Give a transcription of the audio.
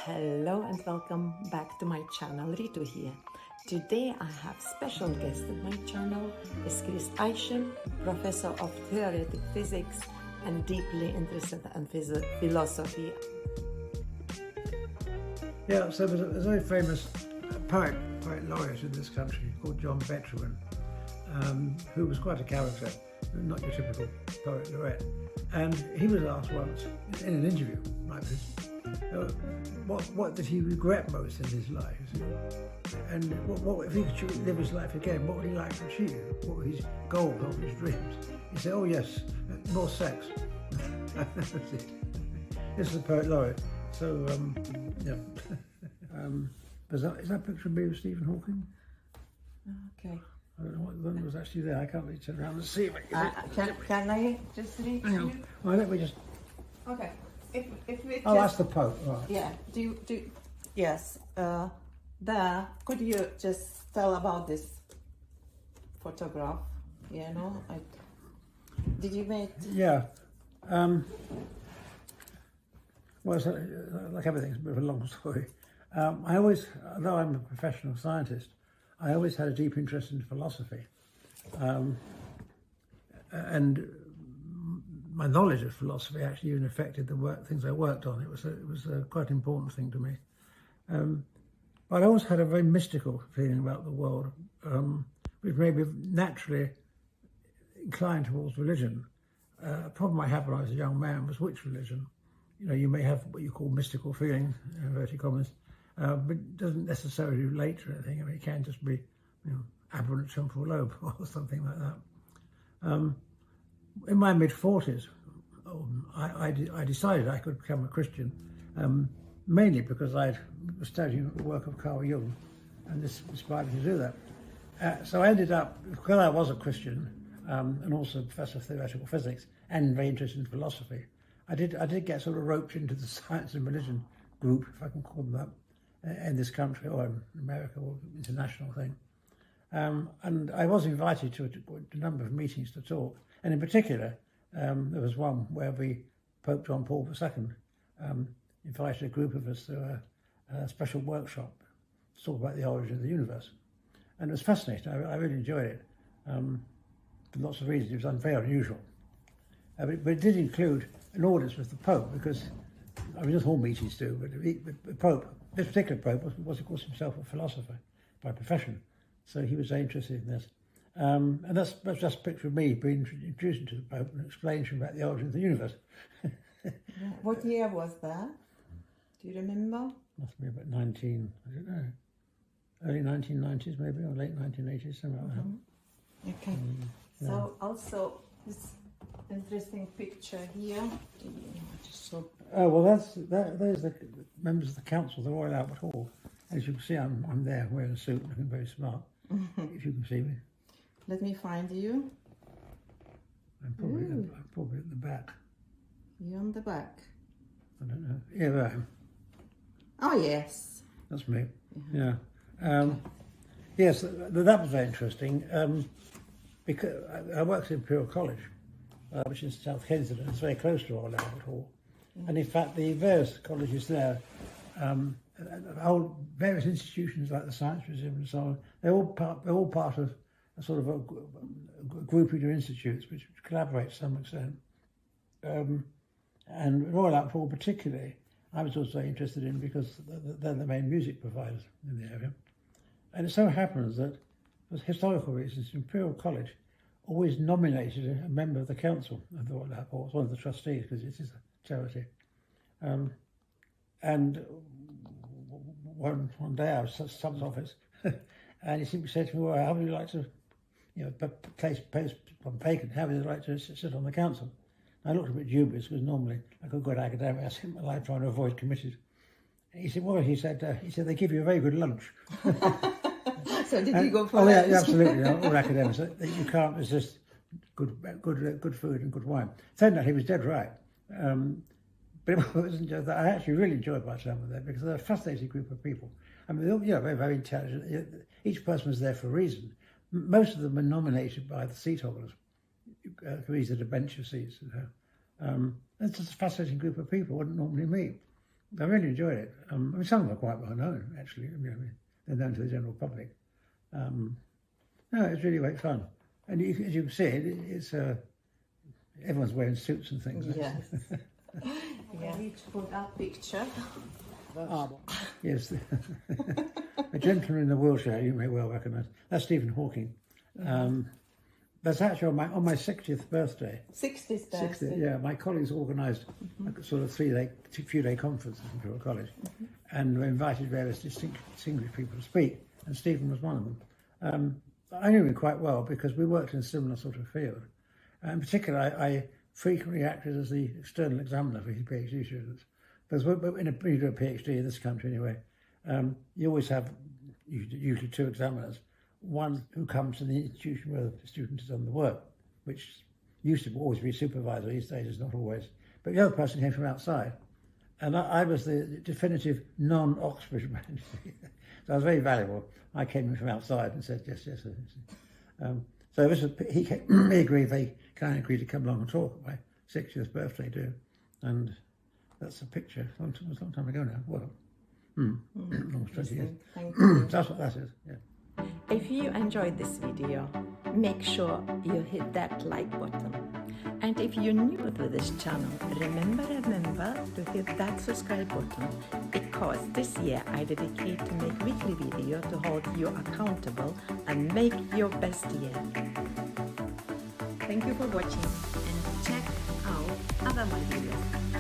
Hello and welcome back to my channel. Ritu here. Today I have special guest at my channel is Chris Isham, professor of Theoretic Physics and deeply interested in philosophy. Yeah, so there's a very famous poet laureate in this country called Jung, who was quite a character, not your typical poet laureate. And he was asked once in an interview like this, what did he regret most in his life? And what if he could live his life again, what would he like to achieve? What were his goals, what were his dreams? He said, oh yes, more sex. This is a poet laureate. So, yeah. Is that picture of me with Stephen Hawking? Okay. I don't know what one was actually there. I can't really turn around and see it. Can I just read you? Well, let me just... Okay. If we oh, that's the Pope, right. Yeah. Yes. There. Could you just tell about this photograph? You know, did you make? Yeah. Well, it's like everything, it's a bit of a long story. I always, although I'm a professional scientist, I always had a deep interest in philosophy. And my knowledge of philosophy actually even affected the things I worked on. It was a quite important thing to me. But I always had a very mystical feeling about the world, which made me naturally inclined towards religion. A problem I had when I was a young man was which religion. You know, you may have what you call mystical feelings, in inverted commas, but it doesn't necessarily relate to anything. I mean, it can just be, you know, aberrant temporal lobe or something like that. In my mid-40s, I decided I could become a Christian, mainly because I was studying the work of Carl Jung, and this inspired me to do that. So I ended up, because I was a Christian, and also a professor of theoretical physics, and very interested in philosophy, I did get sort of roped into the science and religion group, if I can call them that, in this country or in America, or international thing. And I was invited to a number of meetings to talk, and in particular, there was one where Pope John Paul II invited a group of us to a special workshop to talk about the origin of the universe. And it was fascinating. I really enjoyed it, for lots of reasons. It was very unusual. But it did include an audience with the Pope, because, I mean, that's all meetings do, but the Pope, this particular Pope, was of course himself a philosopher by profession, so he was very interested in this. And that's just a picture of me being introduced to the Pope and explaining to him about the origin of the universe. What year was that? Do you remember? Must be about I don't know, early 1990s maybe, or late 1980s, something like that. Okay. So also this interesting picture here. Oh well, there's the members of the council of the Royal Albert Hall. As you can see, I'm there wearing a suit, looking very smart. If you can see me. Let me find you. I'm probably at the back. You're on the back. I don't know. Yeah, there I am. Oh yes. That's me. Yeah. Yes, that was very interesting. Because I worked at IMPERIAL College, which is South Kensington. It's very close to Royal Albert Hall. And in fact, the various colleges there, various institutions like the Science Museum and so on, they're all part of a sort of a grouping of institutes which collaborate to some extent. And Royal Albert Hall particularly, I was also interested in because they're the main music providers in the area. And it so happens that, for historical reasons, Imperial College always nominated a member of the council of the Royal Albert Hall, one of the trustees, because it is a charity. And one day I was at someone's office, and he simply said to me, well, how would you like to, you know, place on vacant, how would you like to sit on the council? I looked a bit dubious, because normally, like a good academic, I spent my life trying to avoid committees. And he said, well, he said they give you a very good lunch. So did you go for lunch? Yeah, absolutely. You know, all academics, you can't resist good food and good wine. Turned out he was dead right. But it wasn't just that. I actually really enjoyed my time there because they're a fascinating group of people. I mean, they're very, very intelligent. Each person was there for a reason. Most of them were nominated by the seat holders, who eased a bench of seats. It's just a fascinating group of people. Wouldn't normally meet. I really enjoyed it. I mean, some of them are quite well known, actually. I mean, they're known to the general public. No, it's really great fun. And as you can see, it's everyone's wearing suits and things. Yes. Yeah. I need to put that picture. Yes, a gentleman in a wheelchair you may well recognise. That's Stephen Hawking. That's actually on my 60th birthday. 60th birthday. Yeah, my colleagues organised a sort of few-day conference at Imperial College, and we invited various distinguished people to speak, and Stephen was one of them. I knew him quite well because we worked in a similar sort of field. In particular, I frequently acted as the external examiner for his PhD students. Because when you do a PhD in this country anyway, you always have usually two examiners. One who comes to the institution where the student has done the work, which used to always be supervisor, these days is not always. But the other person came from outside. And I was the definitive non-Oxford man. So I was very valuable. I came in from outside and said, yes. So he agreed, they kind of agreed to come along and talk at my 60th birthday too. And that's a picture. It was a long time ago now. Well, almost 20 years. Thank you. That's what that is, yeah. If you enjoyed this video, make sure you hit that like button. And if you're new to this channel, remember to hit that subscribe button, because this year I dedicate to make weekly video to hold you accountable and make your best year. Thank you for watching, and check out other my videos.